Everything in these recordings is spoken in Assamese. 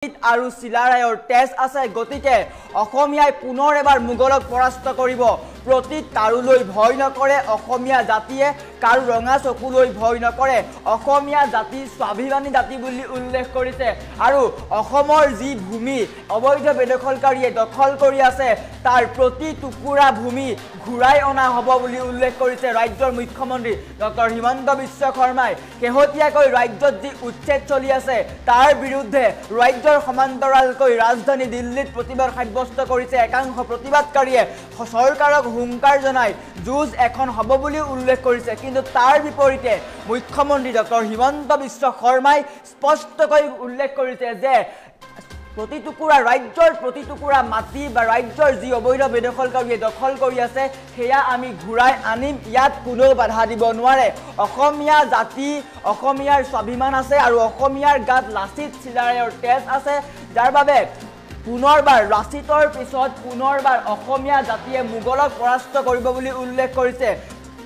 আৰু চিলাৰায়ৰ তেজ আছে গতিকে অসমীয়াই পুনৰ এবাৰ মোগলক পৰাস্ত কৰিব প্ৰতি তাৰুলৈ ভয় নকৰে অসমীয়া জাতিয়ে কাৰু ৰঙা চকুলৈ ভয় নকৰে অসমীয়া জাতি স্বাভিমানী জাতি বুলি উল্লেখ কৰিছে আৰু অসমৰ যি ভূমি অবৈধ বেদখলকাৰীয়ে দখল কৰি আছে তাৰ প্ৰতি টুকুৰা ভূমি ঘূৰাই অনা হ'ব বুলি উল্লেখ কৰিছে ৰাজ্যৰ মুখ্যমন্ত্ৰী ডক্টৰ হিমন্ত বিশ্ব শৰ্মাই কেহতীয়াকৈ ৰাজ্যত যি উচ্ছেদ চলি আছে তাৰ বিৰুদ্ধে ৰাজ্যৰ সমান্তৰালকৈ ৰাজধানী দিল্লীত প্ৰতিবাদ সাব্যস্ত কৰিছে একাংশ প্ৰতিবাদকাৰীয়ে চৰকাৰক হুংকাৰ জনাই যুঁজ এখন হ'ব বুলি উল্লেখ কৰিছে কিন্তু তাৰ বিপৰীতে মুখ্যমন্ত্ৰী ডক্টৰ হিমন্ত বিশ্ব শৰ্মাই স্পষ্টকৈ উল্লেখ কৰিছে যে প্ৰতি টুকুৰা ৰাজ্যৰ প্ৰতি টুকুৰা মাটি বা ৰাজ্যৰ যি অবৈধ বেদখলকাৰীয়ে দখল কৰি আছে সেয়া আমি ঘূৰাই আনিম ইয়াত কোনো বাধা দিব নোৱাৰে অসমীয়া জাতি অসমীয়াৰ স্বাভিমান আছে আৰু অসমীয়াৰ গাত লাচিত চিলাৰায়ৰ তেজ আছে যাৰ বাবে পুনৰবাৰ লাচিতৰ পিছত পুনৰবাৰ অসমীয়া জাতিয়ে মোগলক পৰাস্ত কৰিব বুলি উল্লেখ কৰিছে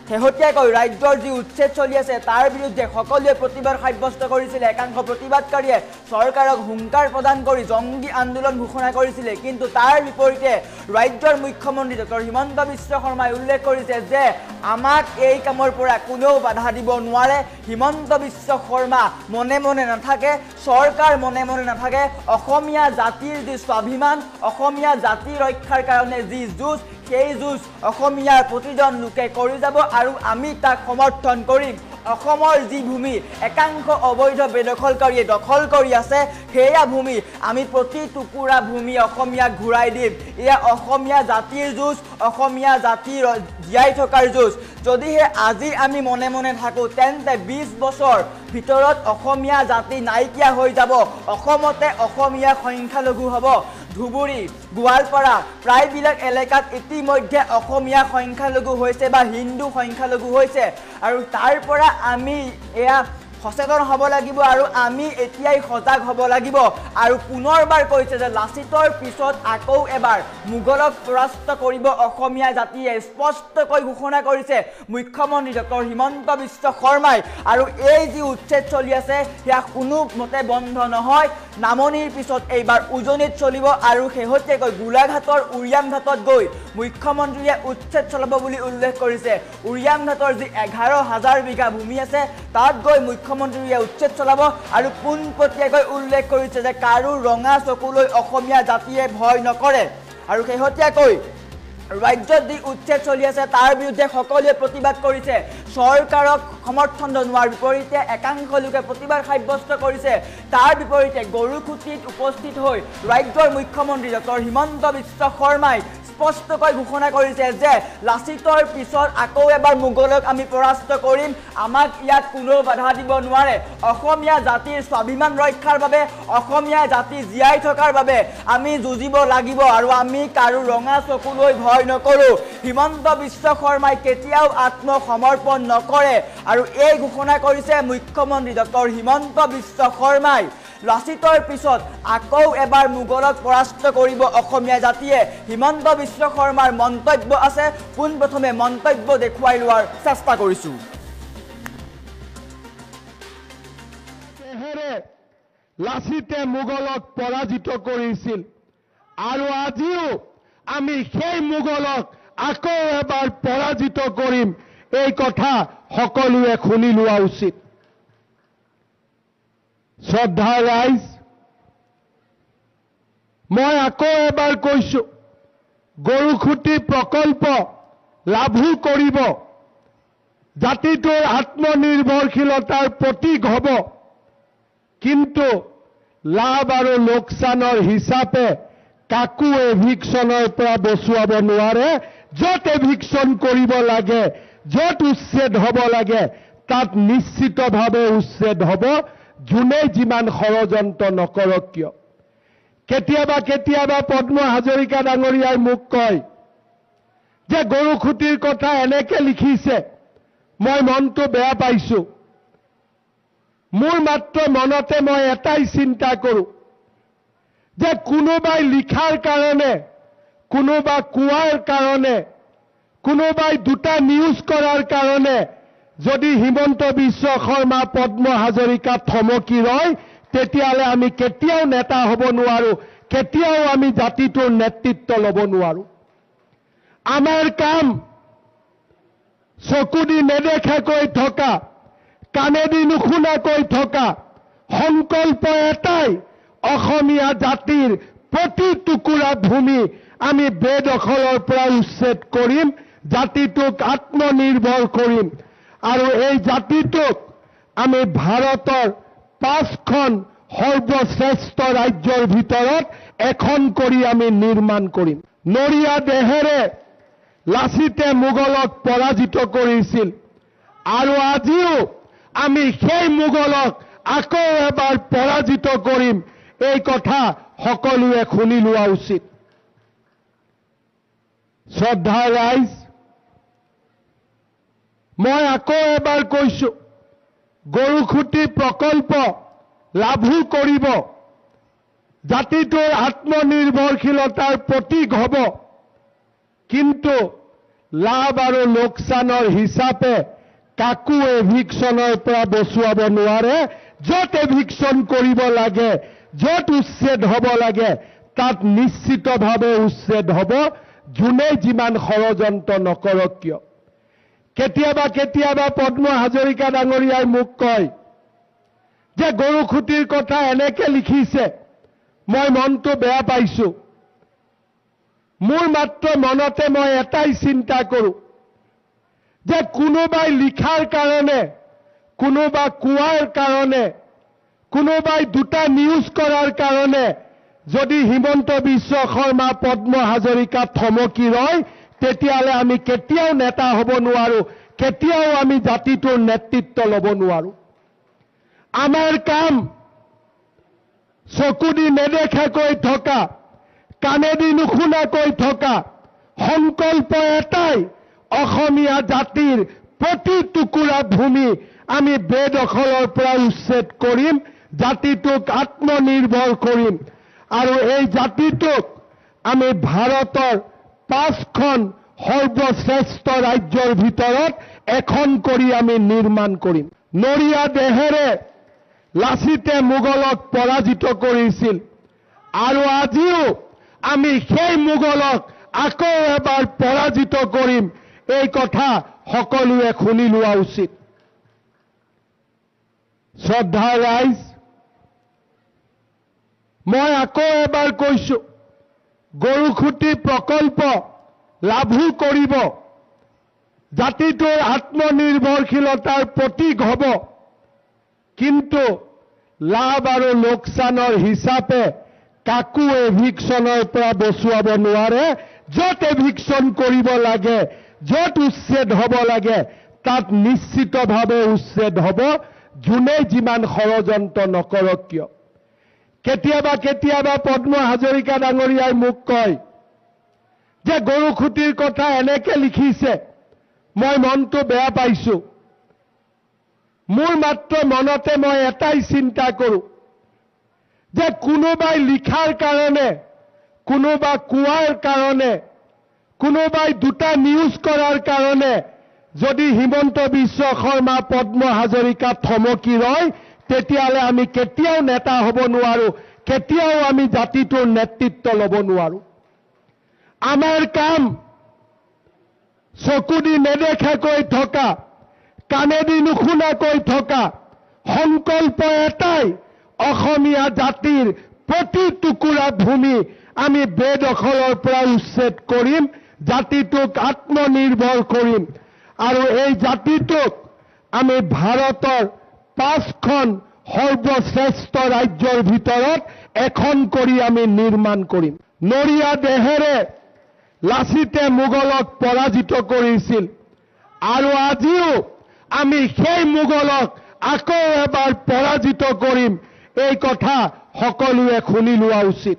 শেহতীয়াকৈ ৰাজ্যৰ যি উচ্ছেদ চলি আছে তাৰ বিৰুদ্ধে সকলোৱে প্ৰতিবাদ সাব্যস্ত কৰিছিল একাংশ প্ৰতিবাদকাৰীয়ে চৰকাৰক হুংকাৰ প্ৰদান কৰি জংগী আন্দোলন ঘোষণা কৰিছিল কিন্তু তাৰ বিপৰীতে ৰাজ্যৰ মুখ্যমন্ত্ৰী ডক্টৰ হিমন্ত বিশ্ব শৰ্মাই উল্লেখ কৰিছে যে আমাক এই কামৰ পৰা কোনেও বাধা দিব নোৱাৰে হিমন্ত বিশ্ব শৰ্মা মনে মনে নাথাকে চৰকাৰ মনে মনে নাথাকে অসমীয়া জাতিৰ যি স্বাভিমান অসমীয়া জাতি ৰক্ষাৰ কাৰণে যি যুঁজ সেই যুঁজ অসমীয়াৰ প্ৰতিজন লোকে কৰি যাব আৰু আমি তাক সমৰ্থন কৰিম অসমৰ যি ভূমি একাংশ অবৈধ বেদখলকাৰীয়ে দখল কৰি আছে সেয়া ভূমি আমি প্ৰতি টুকুৰা ভূমি অসমীয়াক ঘূৰাই দিম এয়া অসমীয়া জাতিৰ যুঁজ অসমীয়া জাতিৰ জীয়াই থকাৰ যুঁজ যদিহে আজি আমি মনে মনে থাকোঁ তেন্তে 20 বছৰ ভিতৰত অসমীয়া জাতি নাইকিয়া হৈ যাব অসমতে অসমীয়া সংখ্যালঘু হ'ব ধুবুৰী গোৱালপাৰা প্ৰায়বিলাক এলেকাত ইতিমধ্যে অসমীয়া সংখ্যালঘু হৈছে বা হিন্দু সংখ্যালঘু হৈছে আৰু তাৰ পৰা আমি এয়া সচেতন হ'ব লাগিব আৰু আমি এতিয়াই সজাগ হ'ব লাগিব আৰু পুনৰবাৰ কৈছে যে লাচিতৰ পিছত আকৌ এবাৰ মোগলক পৰাস্ত কৰিব অসমীয়া জাতিয়ে স্পষ্টকৈ ঘোষণা কৰিছে মুখ্যমন্ত্ৰী ডক্টৰ হিমন্ত বিশ্ব শৰ্মাই আৰু এই যি উচ্ছেদ চলি আছে সেয়া কোনো মতে বন্ধ নহয় নামনিৰ পিছত এইবাৰ উজনিত চলিব আৰু শেহতীয়াকৈ গোলাঘাটৰ উৰিয়ামঘাটত গৈ মুখ্যমন্ত্ৰীয়ে উচ্ছেদ চলাব বুলি উল্লেখ কৰিছে উৰিয়ামঘাটৰ যি 11,000 বিঘা ভূমি আছে তাত গৈ মুখ্যমন্ত্ৰীয়ে উচ্ছেদ চলাব আৰু পোনপটীয়াকৈ উল্লেখ কৰিছে যে কাৰো ৰঙা চকুলৈ অসমীয়া জাতিয়ে ভয় নকৰে আৰু শেহতীয়াকৈ ৰাজ্যত যি উচ্ছেদ চলি আছে তাৰ বিৰুদ্ধে সকলোৱে প্ৰতিবাদ কৰিছে চৰকাৰক সমৰ্থন জনোৱাৰ বিপৰীতে একাংশ লোকে প্ৰতিবাদ সাব্যস্ত কৰিছে তাৰ বিপৰীতে গৰুখুটিত উপস্থিত হৈ ৰাজ্যৰ মুখ্যমন্ত্ৰী ডক্টৰ হিমন্ত বিশ্ব শৰ্মাই স্পষ্টকৈ ঘোষণা কৰিছে যে লাচিতৰ পিছত আকৌ এবাৰ মোগলক আমি পৰাস্ত কৰিম আমাক ইয়াত কোনো বাধা দিব নোৱাৰে অসমীয়া জাতিৰ স্বাভিমান ৰক্ষাৰ বাবে অসমীয়া জাতি জীয়াই থকাৰ বাবে আমি যুঁজিব লাগিব আৰু আমি কাৰো ৰঙা চকুলৈ ভয় নকৰোঁ হিমন্ত বিশ্ব শৰ্মাই কেতিয়াও আত্মসমৰ্পণ নকৰে আৰু এই ঘোষণা কৰিছে মুখ্যমন্ত্ৰী ডক্টৰ হিমন্ত বিশ্ব শৰ্মাই লাচিতৰ পিছত আকৌ এবাৰ মোগলক পৰাস্ত কৰিব অসমীয়া জাতিয়ে হিমন্ত বিশ্ব শৰ্মাৰ মন্তব্য আছে পোনপ্ৰথমে মন্তব্য দেখুৱাই লোৱাৰ চেষ্টা কৰিছোঁ লাচিতে মোগলক পৰাজিত কৰিছিল আৰু আজিও আমি সেই মোগলক আকৌ এবাৰ পৰাজিত কৰিম এই কথা সকলোৱে শুনি লোৱা উচিত শ্ৰদ্ধা ৰাইজ মই আকৌ এবাৰ কৈছো গৰুখুটি প্ৰকল্প লাভো কৰিব জাতিটোৰ আত্মনিৰ্ভৰশীলতাৰ প্ৰতীক হ'ব কিন্তু লাভ আৰু লোকচানৰ হিচাপে কাকো এভিকশ্যনৰ পৰা বচুৱাব নোৱাৰে য'ত এভিকশ্যন কৰিব লাগে য'ত উচ্ছেদ হ'ব লাগে তাত নিশ্চিতভাৱে উচ্ছেদ হ'ব যোনে যিমান ষড়যন্ত্ৰ নকৰক কিয় কেতিয়াবা কেতিয়াবা পদ্ম হাজৰিকা ডাঙৰীয়াই মোক কয় যে গৰুখুটিৰ কথা এনেকে লিখিছে মই মনটো বেয়া পাইছো মোৰ মাত্ৰ মনতে মই এটাই চিন্তা কৰোঁ যে কোনোবাই লিখাৰ কাৰণে কোনোবা কোৱাৰ কাৰণে কোনোবাই দুটা নিউজ কৰাৰ কাৰণে যদি হিমন্ত বিশ্ব শৰ্মা পদ্ম হাজৰিকা থমকি ৰয় তেতিয়াহ'লে আমি কেতিয়াও নেতা হ'ব নোৱাৰোঁ, কেতিয়াও আমি জাতিটোৰ নেতৃত্ব ল'ব নোৱাৰোঁ। আমাৰ কাম চকু দি নেদেখাকৈ থকা, কাণেদি নুশুনাকৈ থকা, সংকল্প এটাই, অসমীয়া জাতিৰ প্ৰতি টুকুৰা ভূমি আমি বেদখলৰ পৰা উচ্ছেদ কৰিম, জাতিটোক আত্মনিৰ্ভৰ কৰিম আৰু এই জাতিটোক আমি ভাৰতৰ 5খন সৰ্বশ্ৰেষ্ঠ ৰাজ্যৰ ভিতৰত এখন কৰি আমি নিৰ্মাণ কৰিম। নৰিয়া দেহেৰে লাচিতে মোগলক পৰাজিত কৰিছিল আৰু আজিও আমি সেই মোগলক আকৌ এবাৰ পৰাজিত কৰিম, এই কথা সকলোৱে শুনি লোৱা উচিত। শ্ৰদ্ধাৰ ৰাইজ, মই আকৌ এবাৰ কৈছো, গৰুখুটি প্ৰকল্প লাভো কৰিব, জাতিটোৰ আত্মনিৰ্ভৰশীলতাৰ প্ৰতীক হ'ব, কিন্তু লাভ আৰু লোকচানৰ হিচাপে কাকো এভিকশ্যনৰ পৰা বচুৱাব নোৱাৰে। য'ত এভিকশ্যন কৰিব লাগে, য'ত উচ্ছেদ হ'ব লাগে, তাত নিশ্চিতভাৱে উচ্ছেদ হ'ব, যোনে যিমান ষড়যন্ত্ৰ নকৰক কিয়। কেতিয়াবা কেতিয়াবা পদ্ম হাজৰিকা ডাঙৰীয়াই মোক কয় যে গৰুখুটিৰ কথা এনেকে লিখিছে, মই মনটো বেয়া পাইছো। মোৰ মাত্ৰ মনতে মই এটাই চিন্তা কৰোঁ যে কোনোবাই লিখাৰ কাৰণে, কোনোবা কোৱাৰ কাৰণে, কোনোবাই দুটা নিউজ কৰাৰ কাৰণে যদি হিমন্ত বিশ্ব শৰ্মা, পদ্ম হাজৰিকা থমকি ৰয়, তেতিয়াহ'লে আমি কেতিয়াও নেতা হ'ব নোৱাৰোঁ, কেতিয়াও আমি জাতিটোৰ নেতৃত্ব ল'ব নোৱাৰোঁ। আমাৰ কাম চকু দি নেদেখাকৈ থকা, কাণেদি নুশুনাকৈ থকা, সংকল্প এটাই, অসমীয়া জাতিৰ প্ৰতি টুকুৰা ভূমি আমি বেদখলৰ পৰা উচ্ছেদ কৰিম, জাতিটোক আত্মনিৰ্ভৰ কৰিম আৰু এই জাতিটোক আমি ভাৰতৰ 5খন সৰ্বশ্ৰেষ্ঠ ৰাজ্যৰ ভিতৰত এখন কৰি আমি নিৰ্মাণ কৰিম। নৰিয়া দেহেৰে লাচিতে মোগলক পৰাজিত কৰিছিল আৰু আজিও আমি সেই মোগলক আকৌ এবাৰ পৰাজিত কৰিম, এই কথা সকলোৱে শুনি লোৱা উচিত। শ্ৰদ্ধাৰ ৰাইজ, মই আকৌ এবাৰ কৈছো, গৰুখুটি প্ৰকল্প লাভো কৰিব, জাতিটোৰ আত্মনিৰ্ভৰশীলতাৰ প্ৰতীক হ'ব, কিন্তু লাভ আৰু লোকচানৰ হিচাপে কাকো এভিকশ্যনৰ পৰা বচুৱাব নোৱাৰে। য'ত এভিকশ্যন কৰিব লাগে, য'ত উচ্ছেদ হ'ব লাগে, তাত নিশ্চিতভাৱে উচ্ছেদ হ'ব, যোনে যিমান ষড়যন্ত্ৰ নকৰক কিয়। কেতিয়াবা কেতিয়াবা পদ্ম হাজৰিকা ডাঙৰীয়াই মোক কয় যে গৰুখুটিৰ কথা এনেকে লিখিছে, মই মনটো বেয়া পাইছো। মোৰ মাত্ৰ মনতে মই এটাই চিন্তা কৰোঁ যে কোনোবাই লিখাৰ কাৰণে, কোনোবা কোৱাৰ কাৰণে, কোনোবাই দুটা নিউজ কৰাৰ কাৰণে যদি হিমন্ত বিশ্ব শৰ্মা, পদ্ম হাজৰিকা থমকি ৰয়, তেতিয়াহ'লে আমি কেতিয়াও নেতা হ'ব নোৱাৰোঁ, কেতিয়াও আমি জাতিটোৰ নেতৃত্ব ল'ব নোৱাৰোঁ। আমাৰ কাম চকু দি নেদেখাকৈ থকা, কাণেদি নুশুনাকৈ থকা, সংকল্প এটাই, অসমীয়া জাতিৰ প্ৰতি টুকুৰা ভূমি আমি বেদখলৰ পৰা উচ্ছেদ কৰিম, জাতিটোক আত্মনিৰ্ভৰ কৰিম আৰু এই জাতিটোক আমি ভাৰতৰ 5খন সৰ্বশ্ৰেষ্ঠ ৰাজ্যৰ ভিতৰত এখন কৰি আমি নিৰ্মাণ কৰিম। নৰিয়া দেহেৰে লাচিতে মোগলক পৰাজিত কৰিছিল আৰু আজিও আমি সেই মোগলক আকৌ এবাৰ পৰাজিত কৰিম, এই কথা সকলোৱে শুনি লোৱা উচিত।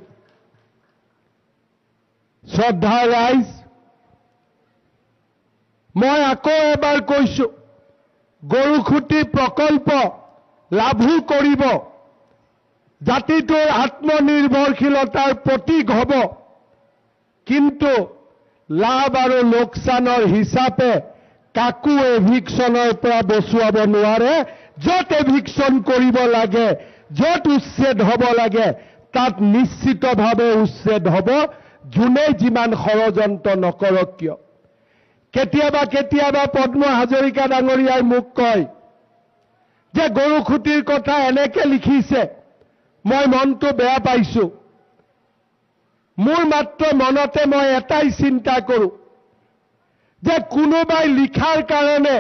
শ্ৰদ্ধাৰ ৰাইজ, মই আকৌ এবাৰ কৈছো, গৰুখুটি প্ৰকল্প লাভো কৰিব, জাতিটোৰ আত্মনিৰ্ভৰশীলতাৰ প্ৰতীক হ'ব, কিন্তু লাভ আৰু লোকচানৰ হিচাপে কাকো এভিকশ্যনৰ পৰা বচুৱাব নোৱাৰে। য'ত এভিকশ্যন কৰিব লাগে, য'ত উচ্ছেদ হ'ব লাগে তাত নিশ্চিতভাৱে উচ্ছেদ হ'ব, যোনে যিমান ষড়যন্ত্ৰ নকৰক কিয়। কেতিয়াবা কেতিয়াবা পদ্ম হাজৰিকা ডাঙৰীয়াই মোক কয় যে গৰুখুটিৰ কথা এনেকে লিখিছে, মই মনটো বেয়া পাইছো। মোৰ মাত্ৰ মনতে মই এটাই চিন্তা কৰোঁ যে কোনোবাই লিখাৰ কাৰণে,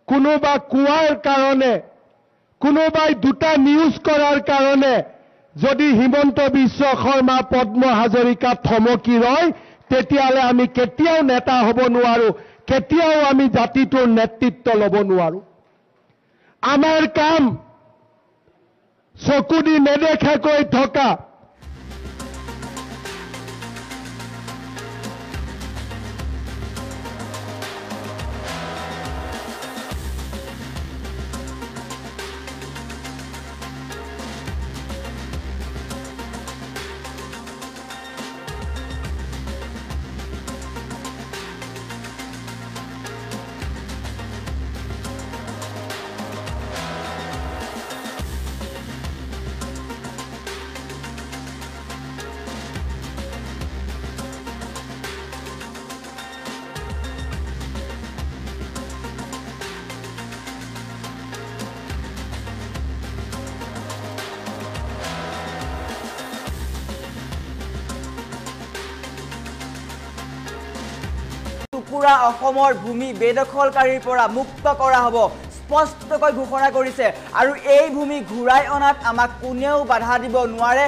কোনোবা কোৱাৰ কাৰণে, কোনোবাই দুটা নিউজ কৰাৰ কাৰণে যদি হিমন্ত বিশ্ব শৰ্মা পদ্ম হাজৰিকা থমকি ৰয়, তেতিয়াহ'লে আমি কেতিয়াও নেতা হ'ব নোৱাৰো, কেতিয়াও আমি জাতিটোৰ নেতৃত্ব ল'ব নোৱাৰো। আমাৰ কাম চকু দি নেদেখাকৈ থকা, টুকুৰা অসমৰ ভূমি বেদখলকাৰীৰ পৰা মুক্ত কৰা হ'ব, স্পষ্টকৈ ঘোষণা কৰিছে। আৰু এই ভূমি ঘূৰাই অনাত আমাক কোনেও বাধা দিব নোৱাৰে।